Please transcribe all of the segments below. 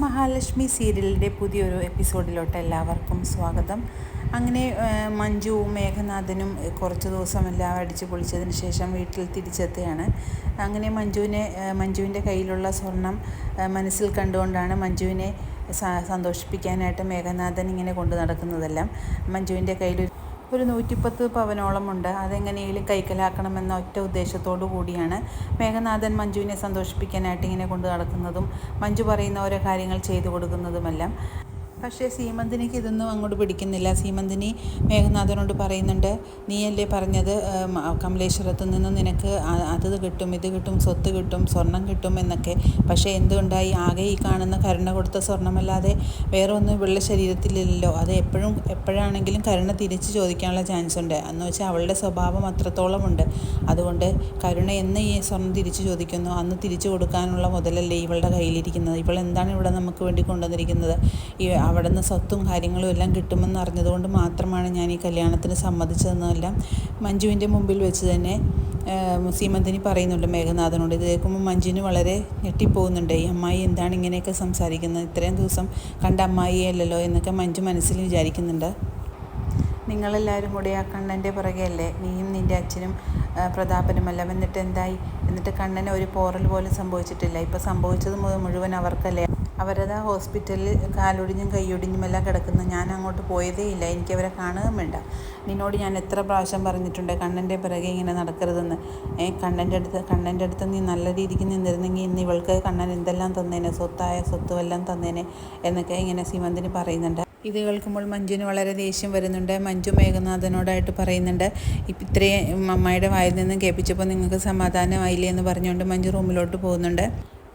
മഹാലക്ഷ്മി സീരിയലിൻ്റെ പുതിയൊരു എപ്പിസോഡിലോട്ട് എല്ലാവർക്കും സ്വാഗതം. അങ്ങനെ മഞ്ജുവും മേഘനാഥനും കുറച്ച് ദിവസം എല്ലാം അടിച്ചു പൊളിച്ചതിന് ശേഷം വീട്ടിൽ തിരിച്ചെത്തുകയാണ്. അങ്ങനെ മഞ്ജുവിൻ്റെ കയ്യിലുള്ള സ്വർണം മനസ്സിൽ കണ്ടുകൊണ്ടാണ് മഞ്ജുവിനെ സന്തോഷിപ്പിക്കാനായിട്ട് മേഘനാഥൻ ഇങ്ങനെ കൊണ്ടു നടക്കുന്നതെല്ലാം. മഞ്ജുവിൻ്റെ കയ്യിൽ ഒരു 110 പവനോളമുണ്ട്. അതെങ്ങനെയെങ്കിലും കൈക്കലാക്കണമെന്ന ഒറ്റ ഉദ്ദേശത്തോടു കൂടിയാണ് മേഘനാഥൻ മഞ്ജുവിനെ സന്തോഷിപ്പിക്കാനായിട്ട് ഇങ്ങനെ കൊണ്ടു നടക്കുന്നതും മഞ്ജു പറയുന്ന ഓരോ കാര്യങ്ങൾ ചെയ്തു കൊടുക്കുന്നതുമെല്ലാം. പക്ഷേ സീമന്തിനിക്ക് ഇതൊന്നും അങ്ങോട്ട് പിടിക്കുന്നില്ല. സീമന്തിനി മേഘനാഥനോട് പറയുന്നുണ്ട്, നീയല്ലേ പറഞ്ഞത് കമലേശ്വരത്തു നിന്ന് നിനക്ക് അത് കിട്ടും, ഇത് കിട്ടും, സ്വത്ത് കിട്ടും, സ്വർണം കിട്ടും എന്നൊക്കെ. പക്ഷേ എന്തുണ്ടായി? ആകെ ഈ കാണുന്ന കരുണ കൊടുത്ത സ്വർണ്ണമല്ലാതെ വേറെ ഒന്നും ഇവളുടെ ശരീരത്തിലില്ലല്ലോ. അത് എപ്പോഴാണെങ്കിലും കരുണ തിരിച്ച് ചോദിക്കാനുള്ള ചാൻസ് ഉണ്ട്. എന്ന് വെച്ചാൽ അവളുടെ സ്വഭാവം അത്രത്തോളമുണ്ട്. അതുകൊണ്ട് കരുണ എന്ന് ഈ സ്വർണം തിരിച്ചു ചോദിക്കുന്നു അന്ന് തിരിച്ചു കൊടുക്കാനുള്ള മുതലല്ലേ ഇവളുടെ കയ്യിലിരിക്കുന്നത്. ഇവൾ എന്താണ് ഇവിടെ നമുക്ക് വേണ്ടി കൊണ്ടുവന്നിരിക്കുന്നത്? അവിടെ നിന്ന് സ്വത്തും കാര്യങ്ങളും എല്ലാം കിട്ടുമെന്ന് അറിഞ്ഞതുകൊണ്ട് മാത്രമാണ് ഞാൻ ഈ കല്യാണത്തിന് സമ്മതിച്ചതെന്നെല്ലാം മഞ്ജുവിൻ്റെ മുമ്പിൽ വെച്ച് തന്നെ സീമന്തിനി പറയുന്നുണ്ട് മേഘനാഥനോട്. ഇത് കേൾക്കുമ്പോൾ മഞ്ജുവിന് വളരെ ഞെട്ടിപ്പോകുന്നുണ്ട്. ഈ അമ്മായി എന്താണ് ഇങ്ങനെയൊക്കെ സംസാരിക്കുന്നത്? ഇത്രയും ദിവസം കണ്ട അമ്മായിയേ അല്ലല്ലോ എന്നൊക്കെ മഞ്ജു മനസ്സിൽ വിചാരിക്കുന്നുണ്ട്. നിങ്ങളെല്ലാവരും കൂടി ആ കണ്ണൻ്റെ പുറകെയല്ലേ, നീയും നിൻ്റെ അച്ഛനും പ്രതാപനുമല്ല. എന്നിട്ട് എന്തായി? എന്നിട്ട് കണ്ണന് ഒരു പോറൽ പോലും സംഭവിച്ചിട്ടില്ല. ഇപ്പോൾ സംഭവിച്ചത് മുഴുവൻ അവർക്കല്ലേ. അവരതാ ഹോസ്പിറ്റലിൽ കാലൊടിഞ്ഞും കൈയൊടിഞ്ഞുമെല്ലാം കിടക്കുന്നു. ഞാൻ അങ്ങോട്ട് പോയതേ ഇല്ല. എനിക്കവരെ കാണുകയും വേണ്ട. നിന്നോട് ഞാൻ എത്ര പ്രാവശ്യം പറഞ്ഞിട്ടുണ്ട് കണ്ണൻ്റെ പിറകെ ഇങ്ങനെ നടക്കരുതെന്ന്. കണ്ണൻ്റെ അടുത്ത് നീ നല്ല രീതിക്ക് നിന്നിരുന്നെങ്കിൽ ഇന്ന് ഇവൾക്ക് കണ്ണൻ എന്തെല്ലാം തന്നേനെ, സ്വത്തുമെല്ലാം തന്നേനെ എന്നൊക്കെ ഇങ്ങനെ സീമന്തിനി പറയുന്നുണ്ട്. ഇത് കേൾക്കുമ്പോൾ മഞ്ജുവിന് വളരെ ദേഷ്യം വരുന്നുണ്ട്. മഞ്ജു മേഘനാഥനോടായിട്ട് പറയുന്നുണ്ട്, ഇത്രയും അമ്മായിയുടെ വായിൽ നിന്നും കേൾപ്പിച്ചപ്പോൾ നിങ്ങൾക്ക് സമാധാനമായില്ലേ എന്ന് പറഞ്ഞുകൊണ്ട് മഞ്ജു റൂമിലോട്ട് പോകുന്നുണ്ട്.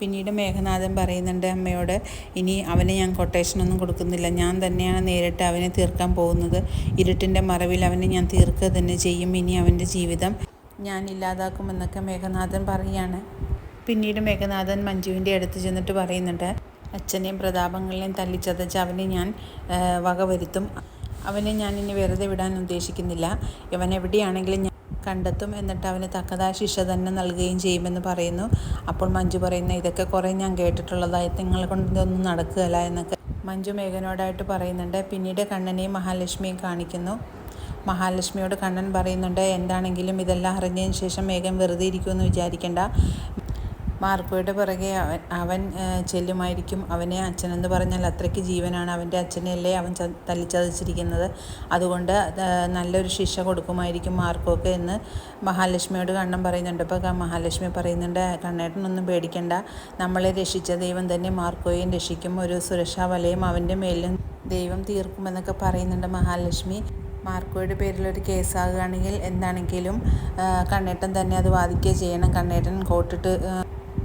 പിന്നീട് മേഘനാഥൻ പറയുന്നുണ്ട് അമ്മയോട്, ഇനി അവനെ ഞാൻ കൊട്ടേഷനൊന്നും കൊടുക്കുന്നില്ല. ഞാൻ തന്നെയാണ് നേരിട്ട് അവനെ തീർക്കാൻ പോകുന്നത്. ഇരുട്ടിൻ്റെ മറവിൽ അവനെ ഞാൻ തീർക്കുക തന്നെ ചെയ്യും. ഇനി അവൻ്റെ ജീവിതം ഞാൻ ഇല്ലാതാക്കുമെന്നൊക്കെ മേഘനാഥൻ പറയുകയാണ്. പിന്നീട് മേഘനാഥൻ മഞ്ജുവിൻ്റെ അടുത്ത് ചെന്നിട്ട് പറയുന്നുണ്ട്, അച്ഛനെയും പ്രതാപങ്ങളെയും തല്ലിച്ചതച്ച് അവനെ ഞാൻ വകവരുത്തും. അവനെ ഞാൻ ഇനി വെറുതെ വിടാൻ ഉദ്ദേശിക്കുന്നില്ല. ഇവൻ എവിടെയാണെങ്കിലും ഞാൻ കണ്ടെത്തും. എന്നിട്ട് അവന് തക്കതായ ശിക്ഷ തന്നെ നൽകുകയും ചെയ്യുമെന്ന് പറയുന്നു. അപ്പോൾ മഞ്ജു പറയുന്നു, ഇതൊക്കെ കുറേ ഞാൻ കേട്ടിട്ടുള്ളതായി, നിങ്ങളെ കൊണ്ട് ഇതൊന്നും നടക്കുകയില്ല എന്നൊക്കെ മഞ്ജു മേഘനോടായിട്ട് പറയുന്നുണ്ട്. പിന്നീട് കണ്ണനെയും മഹാലക്ഷ്മിയും കാണിക്കുന്നു. മഹാലക്ഷ്മിയോട് കണ്ണൻ പറയുന്നുണ്ട്, എന്താണെങ്കിലും ഇതെല്ലാം അറിഞ്ഞതിന് ശേഷം മേഘൻ വെറുതെ ഇരിക്കുമെന്ന് വിചാരിക്കേണ്ട. മാർക്കോയുടെ പിറകെ അവൻ ചെല്ലുമായിരിക്കും. അവനെ അച്ഛനെന്ന് പറഞ്ഞാൽ അത്രയ്ക്ക് ജീവനാണ്. അവൻ്റെ അച്ഛനെയല്ലേ അവൻ തല്ലിച്ചതച്ചിരിക്കുന്നത്. അതുകൊണ്ട് നല്ലൊരു ശിക്ഷ കൊടുക്കുമായിരിക്കും മാർക്കോക്ക് എന്ന് മഹാലക്ഷ്മിയോട് കണ്ണൻ പറയുന്നുണ്ട്. ഇപ്പോൾ മഹാലക്ഷ്മി പറയുന്നുണ്ട്, കണ്ണേട്ടനൊന്നും പേടിക്കണ്ട, നമ്മളെ രക്ഷിച്ച ദൈവം തന്നെ മാർക്കോയെയും രക്ഷിക്കും. ഒരു സുരക്ഷാ വലയം അവൻ്റെ മേലും ദൈവം തീർക്കുമെന്നൊക്കെ പറയുന്നുണ്ട് മഹാലക്ഷ്മി. മാർക്കോയുടെ പേരിലൊരു കേസാകുകയാണെങ്കിൽ എന്താണെങ്കിലും കണ്ണേട്ടൻ തന്നെ അത് വാദിക്കുക ചെയ്യണം. കണ്ണേട്ടൻ കോർട്ടിട്ട്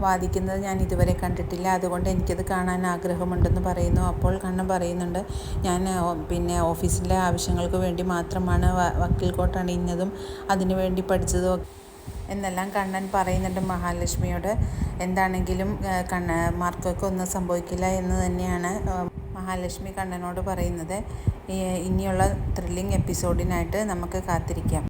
വാദിക്കുന്നത് ഞാൻ ഇതുവരെ കണ്ടിട്ടില്ല. അതുകൊണ്ട് എനിക്കത് കാണാൻ ആഗ്രഹമുണ്ടെന്ന് പറയുന്നു. അപ്പോൾ കണ്ണൻ പറയുന്നുണ്ട്, ഞാൻ ഓഫീസിലെ ആവശ്യങ്ങൾക്ക് വേണ്ടി മാത്രമാണ് വക്കീൽ കോട്ട് അണിയുന്നതും അതിനു വേണ്ടി പഠിച്ചതും എന്നെല്ലാം കണ്ണൻ പറയുന്നുണ്ട് മഹാലക്ഷ്മിയോട്. എന്താണെങ്കിലും മാർക്കോയ്ക്ക് ഒന്നും സംഭവിക്കില്ല എന്ന് തന്നെയാണ് മഹാലക്ഷ്മി കണ്ണനോട് പറയുന്നത്. ഇനിയുള്ള ത്രില്ലിംഗ് എപ്പിസോഡിനായിട്ട് നമുക്ക് കാത്തിരിക്കാം.